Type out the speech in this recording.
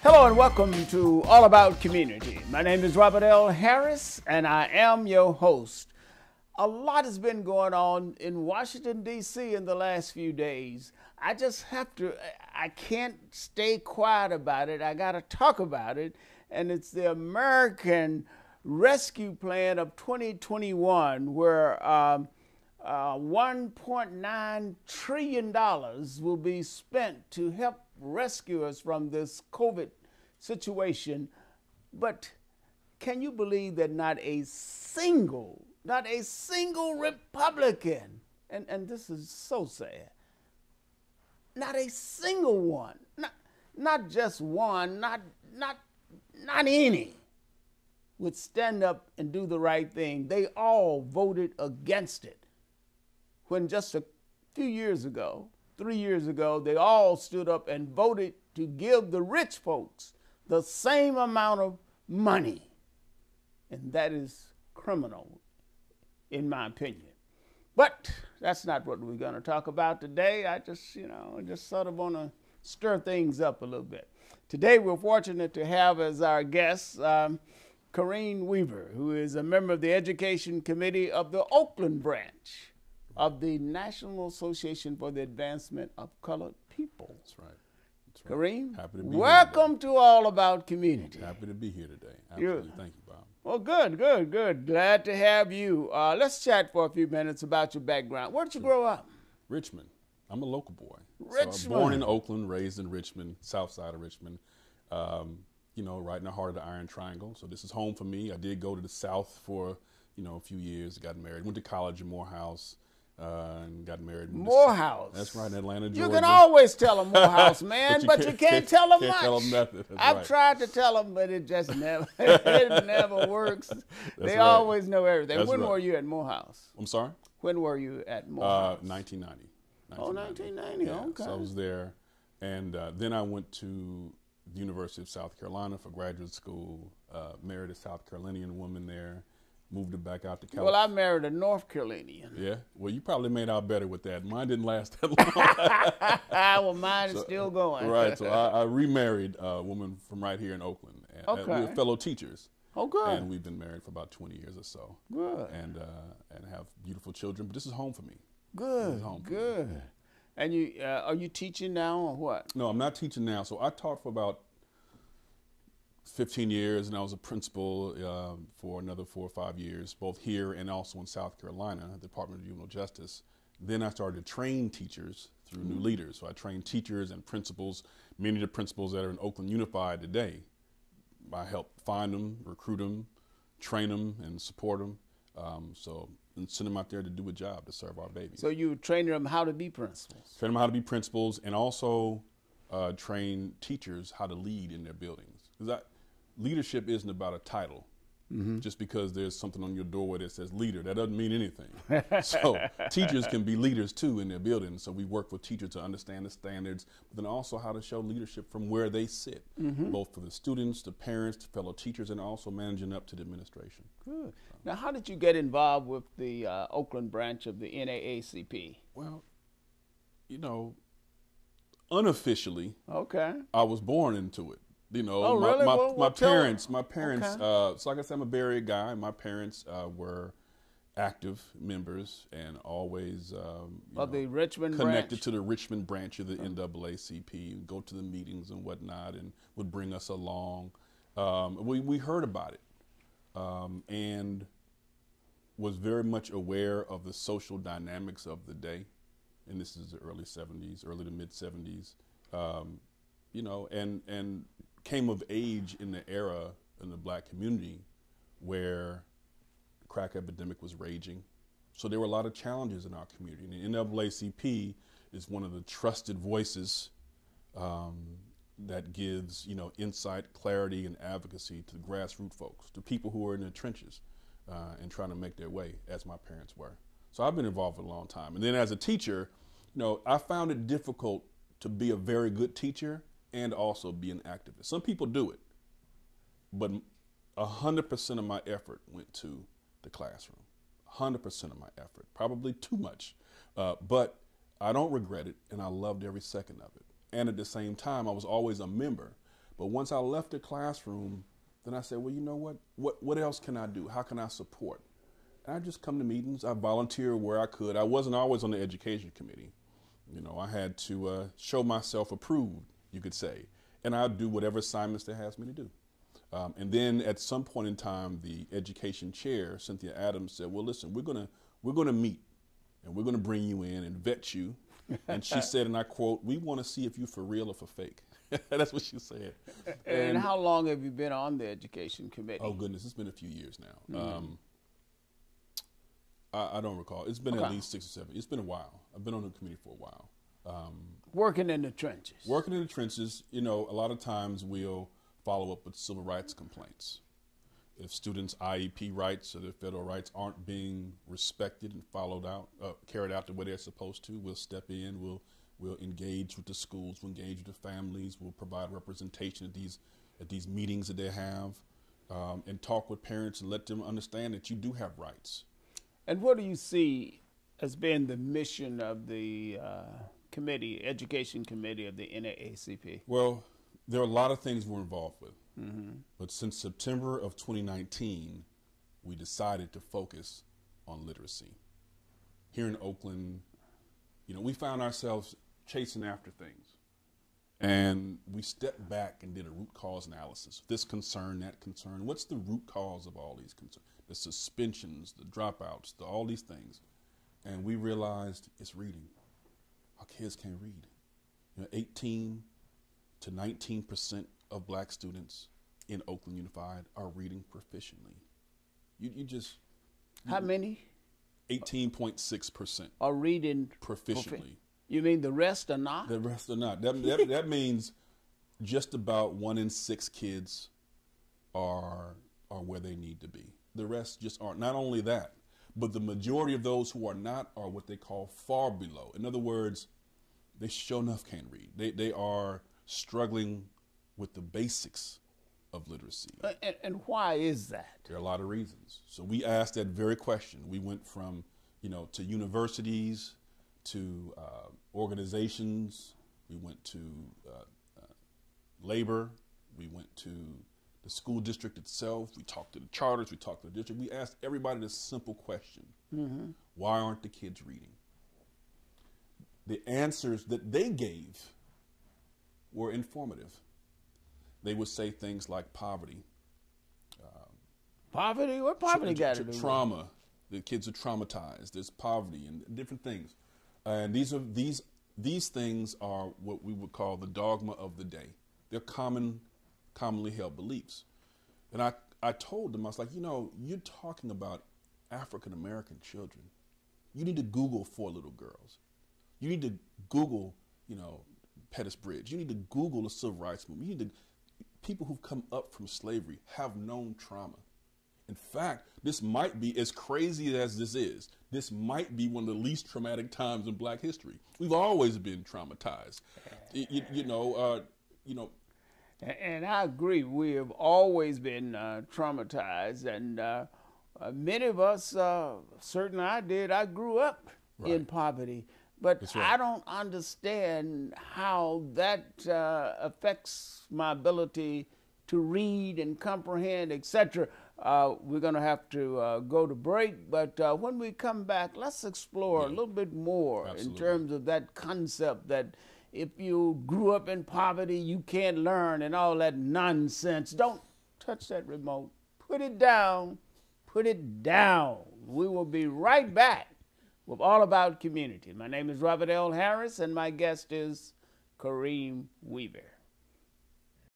Hello and welcome to All About Community. My name is Robert L. Harris and I am your host. A lot has been going on in Washington, D.C. in the last few days. I can't stay quiet about it. I got to talk about it. And it's the American Rescue Plan of 2021, where $1.9 trillion will be spent to help rescue us from this COVID situation. But can you believe that not a single Republican, and this is so sad, not a single one, not just one, not any, would stand up and do the right thing. They all voted against it. When just a few years ago, 3 years ago, they all stood up and voted to give the rich folks the same amount of money. And that is criminal, in my opinion. But that's not what we're going to talk about today. I just sort of want to stir things up a little bit. Today, we're fortunate to have as our guest Kareem Weaver, who is a member of the Education Committee of the Oakland branch of the National Association for the Advancement of Colored People. That's right. Kareem, happy to be welcome to All About Community. Happy to be here today. Absolutely. Thank you, Bob. Well, good. Glad to have you. Let's chat for a few minutes about your background. Where did you grow up? Richmond. I'm a local boy. Richmond. So born in Oakland, raised in Richmond, south side of Richmond, right in the heart of the Iron Triangle. So this is home for me. I did go to the South for, a few years, got married, went to college in Morehouse, and got married. Morehouse. That's right, in Atlanta, Georgia. You can always tell them Morehouse, man, but you can't tell them much. Tell them nothing. I've tried to tell them, but it just never, it never works. They always know everything. When were you at Morehouse? I'm sorry? When were you at Morehouse? 1990. Oh, 1990, yeah, okay. So I was there, and then I went to the University of South Carolina for graduate school, married a South Carolinian woman there, moved her back out to California. Well, I married a North Carolinian. Yeah? Well, you probably made out better with that. Mine didn't last that long. Well, mine is still going. Right, so I remarried a woman from right here in Oakland. And, okay. We were fellow teachers. Oh, good. And we've been married for about 20 years or so. Good. And have beautiful children, but this is home for me. Good, good. And you are you teaching now or what? No, I'm not teaching now. So I taught for about 15 years, and I was a principal for another 4 or 5 years, both here and also in South Carolina, the Department of Juvenile Justice. Then I started to train teachers through New Leaders. So I trained teachers and principals, many of the principals that are in Oakland Unified today. I help find them, recruit them, train them, and support them. And send them out there to do a job, to serve our babies. So you train them how to be principals? Train them how to be principals, and also train teachers how to lead in their buildings. Because leadership isn't about a title. Mm-hmm. Just because there's something on your doorway that says leader, that doesn't mean anything. So teachers can be leaders too in their buildings. So we work with teachers to understand the standards, but then also how to show leadership from where they sit, both for the students, the parents, the fellow teachers, and also managing up to the administration. Good. Now, how did you get involved with the Oakland branch of the NAACP? Well, unofficially, okay, I was born into it. Oh, really? My parents, okay. So like I said, I'm a Bay Area guy. My parents were active members and always of the Richmond connected branch. To the Richmond branch of the NAACP, go to the meetings and whatnot, and would bring us along. We heard about it and was very much aware of the social dynamics of the day. And this is the early 70s, early to mid 70s, and came of age in the era in the black community where the crack epidemic was raging. So there were a lot of challenges in our community. And the NAACP is one of the trusted voices that gives, insight, clarity, and advocacy to the grassroots folks, to people who are in the trenches and trying to make their way, as my parents were. So I've been involved for a long time. And then as a teacher, I found it difficult to be a very good teacher and also be an activist. Some people do it, but 100% of my effort went to the classroom. 100% of my effort, probably too much, but I don't regret it, and I loved every second of it. And at the same time, I was always a member, But once I left the classroom, then I said, well, you know what else can I do? How can I support? And I just come to meetings. I volunteer where I could. I wasn't always on the education committee. You know, I had to show myself approved, you could say. And I'd do whatever assignments they asked me to do. And then at some point in time, the education chair, Cynthia Adams, said, well, listen, we're gonna meet and we're gonna bring you in and vet you. And she said, and I quote, we want to see if you're for real or for fake. That's what she said. And how long have you been on the education committee? Oh, goodness, it's been a few years now. Mm-hmm. I don't recall. It's been at least 6 or 7. It's been a while. I've been on the committee for a while. Working in the trenches. Working in the trenches, you know, a lot of times we'll follow up with civil rights complaints. If students' IEP rights or their federal rights aren't being respected and carried out the way they're supposed to, we'll step in, we'll engage with the schools, we'll engage with the families, we'll provide representation at these meetings that they have, and talk with parents and let them understand that you do have rights. And what do you see as being the mission of the education committee of the NAACP? Well, there are a lot of things we're involved with. Mm-hmm. But since September of 2019, we decided to focus on literacy. Here in Oakland, you know, we found ourselves chasing after things. And we stepped back and did a root cause analysis. This concern, that concern. What's the root cause of all these concerns? The suspensions, the dropouts, all these things. And we realized it's reading. Our kids can't read. You know, 18 to 19% of black students in Oakland Unified are reading proficiently. How many? 18.6% are reading proficiently. You mean the rest are not? The rest are not. That means just about 1 in 6 kids are where they need to be. The rest just aren't. Not only that, but the majority of those who are not are what they call far below. In other words, they sure enough can't read. They are struggling with the basics of literacy. And why is that? There are a lot of reasons. So we asked that very question. We went from, to universities, to organizations. We went to labor. We went to the school district itself. We talked to the charters. We talked to the district. We asked everybody this simple question. Mm-hmm. Why aren't the kids reading? The answers that they gave were informative. They would say things like poverty. Poverty? What poverty got to do with it? Trauma. The kids are traumatized. There's poverty and different things. And these things are what we would call the dogma of the day. They're commonly held beliefs. And I told them, I was like, you're talking about African American children. You need to Google 4 little girls. You need to Google, Pettus Bridge. You need to Google the civil rights movement. People who've come up from slavery have known trauma. In fact, this might be, as crazy as this might be one of the least traumatic times in black history. We've always been traumatized. And I agree. We have always been traumatized. And many of us, certainly I did, I grew up in poverty. But I don't understand how that affects my ability to read and comprehend, etc. We're going to have to go to break, but when we come back, let's explore a little bit more in terms of that concept that if you grew up in poverty, you can't learn and all that nonsense. Don't touch that remote. Put it down. Put it down. We will be right back with All About Community. My name is Robert L. Harris, and my guest is Kareem Weaver.